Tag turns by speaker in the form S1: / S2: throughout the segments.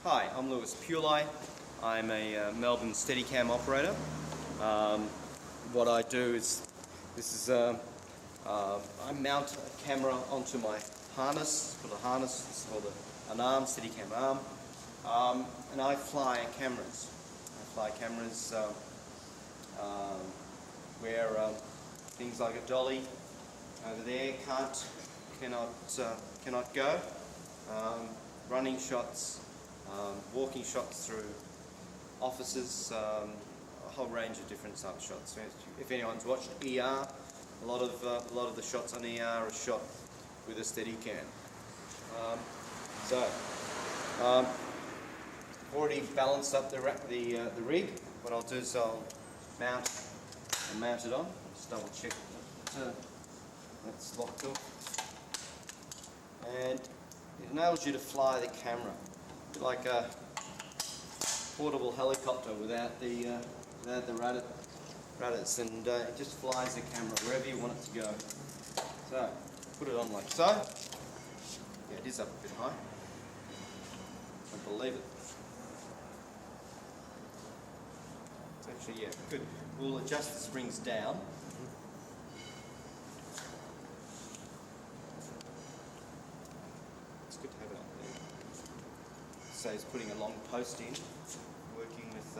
S1: Hi, I'm Louis Puli. I'm a Melbourne Steadicam operator. What I do is, I mount a camera onto my harness. It's called a harness. It's called an arm, Steadicam arm, and I fly cameras. Where things like a dolly over there cannot go. Running shots, walking shots through offices, a whole range of different type of shots. So if anyone's watched ER, a lot of the shots on ER are shot with a Steadicam. I've already balanced up the rig. What I'll do is I'll mount it on. Just double check that's locked up, and it enables you to fly the camera like a portable helicopter without the rudders, and it just flies the camera wherever you want it to go. So put it on like so. Yeah, it is up a bit high. I believe it. It's actually, yeah, good. We'll adjust the springs down. It's good to have it up there. So he's putting a long post in, working with,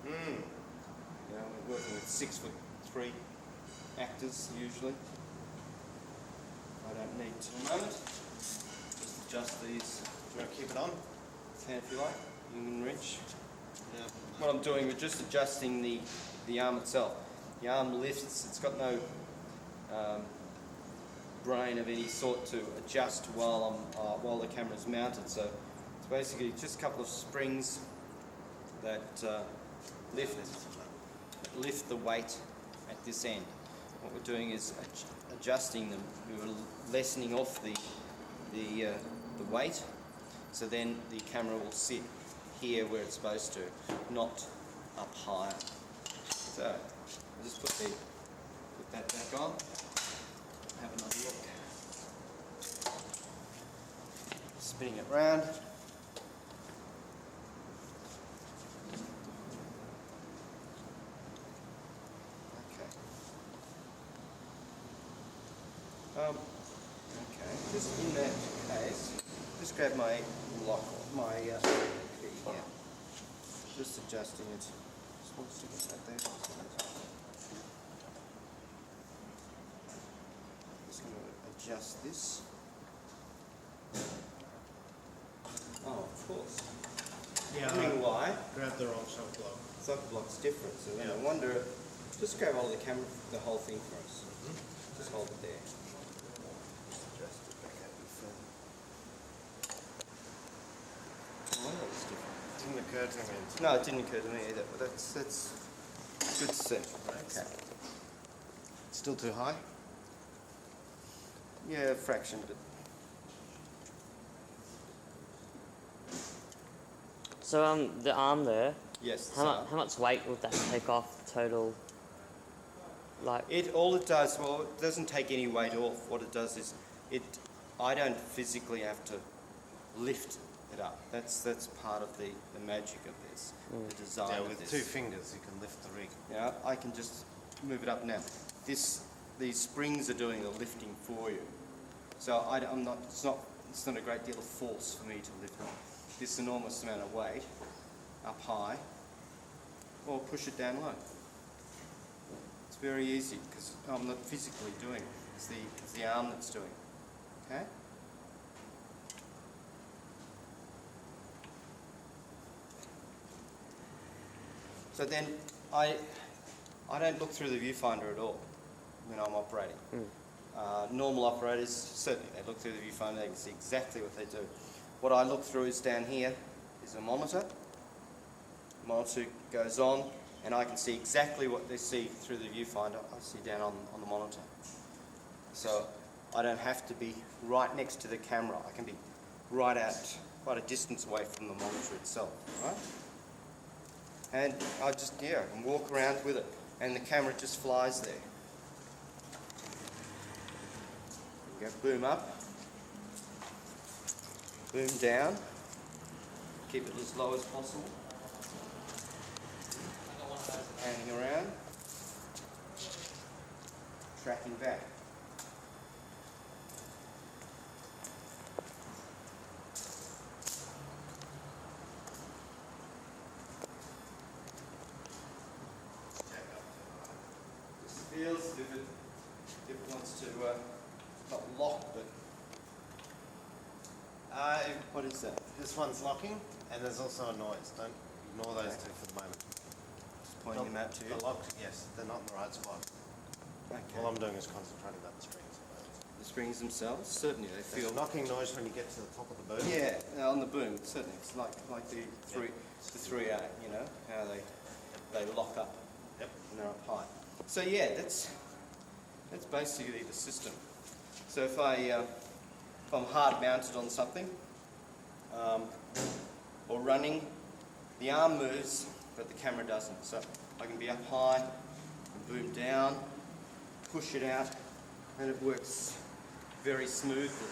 S1: we're working with 6'3" actors usually. I don't need to at the moment. Just adjust these. Do you want to keep it on? Can if you like. You can reach. Yeah. What I'm doing, we're just adjusting the arm itself. The arm lifts. It's got no brain of any sort to adjust while the camera's mounted. So it's basically just a couple of springs that lift the weight at this end. What we're doing is adjusting them. We're lessening off the weight, so then the camera will sit here where it's supposed to, not up higher. So I'll just put that back on. Have another look. Spinning it round. Okay, just in that case, just grab my lock, my key here. Just adjusting it. Just want to stick it right there. Just going to adjust this. Oh, of course.
S2: Yeah.
S1: Wondering why?
S2: Grab the wrong socket block.
S1: Socket block's different, so then I wonder. Just grab hold of the camera, the whole thing for us. Just hold it there. Adjust it back out your film. Oh, that was different.
S2: Didn't occur to me.
S1: No, it didn't occur to me either, but that's good to see. Okay.
S2: Still too high?
S1: Yeah, a fraction, but
S3: So the arm there.
S1: yes.
S3: How much weight would that take off total? Like
S1: All it does, well, it doesn't take any weight off. What it does is, I don't physically have to lift it up. That's part of the magic of this, the design
S2: Yeah,
S1: of
S2: with
S1: this.
S2: 2 fingers you can lift the rig.
S1: Yeah, I can just move it up now. These springs are doing the lifting for you. So it's not a great deal of force for me to lift this enormous amount of weight up high, or push it down low. It's very easy because I'm not physically doing it. It's the arm that's doing it. Okay? So then I don't look through the viewfinder at all when I'm operating. Normal operators, certainly, they look through the viewfinder, they can see exactly what they do. What I look through is down here is a monitor. The monitor goes on, and I can see exactly what they see through the viewfinder. I see down on the monitor. So I don't have to be right next to the camera. I can be right a distance away from the monitor itself, right? And I just, and walk around with it, and the camera just flies there. You go boom up, boom down, Keep it as low as possible. Hanging around. Tracking back. Just feels as if it wants to not lock, but what is that?
S2: This one's locking, and there's also a noise. Don't ignore those two for the moment.
S1: Just pointing them out to you.
S2: The locked, yes, they're not in the right spot.
S1: Okay.
S2: All I'm doing is concentrating about the strings.
S1: The springs themselves, certainly they
S2: There's
S1: feel.
S2: a knocking noise when you get to the top of the boom.
S1: Yeah, on the boom, certainly. It's like the 3A, you know, how they lock up
S2: Yep.
S1: and they're up high. So yeah, that's basically the system. So if I'm hard mounted on something or running, the arm moves, but the camera doesn't. So I can be up high and boom down, push it out, and it works very smoothly.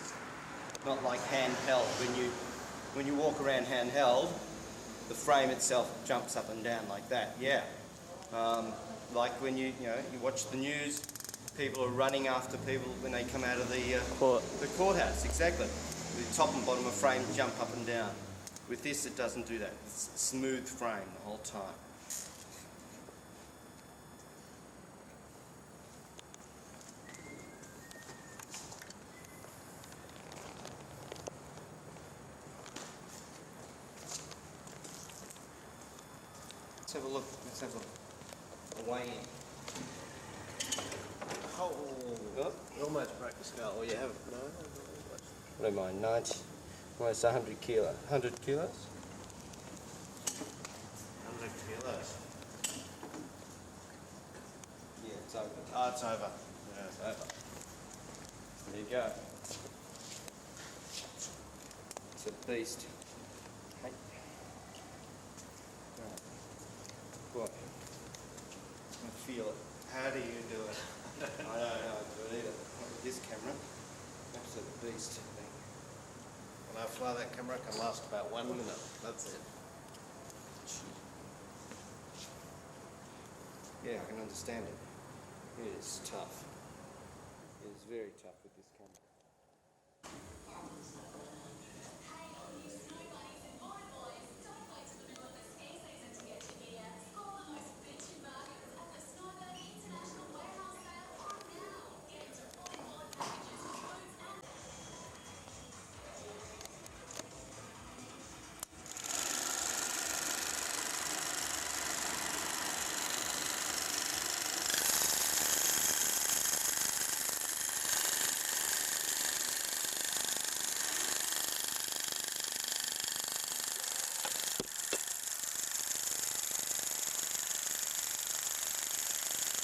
S1: Not like handheld. When you walk around handheld, the frame itself jumps up and down like that. Yeah. Like when you watch the news, people are running after people when they come out of the courthouse. Exactly. The top and bottom of frame jump up and down. With this, it doesn't do that. It's a smooth frame the whole time. Let's have a look. Let's have a weigh in.
S2: Oh,
S1: Oh.
S2: you almost broke the scale. Or you have no.
S1: What am I? 90, almost 100 kilo. 100 kilos?
S2: 100 kilos.
S1: Yeah, it's over.
S2: Oh, it's over. Yeah.
S1: It's over. There you go. It's a beast. Hey. Right. What? I feel it.
S2: How do you do it?
S1: I don't know how to do it either. Not with this camera. Absolute beast.
S2: When I fly that camera, it can last about 1 minute. That's it.
S1: Yeah, I can understand it. It is tough. It is very tough with this camera.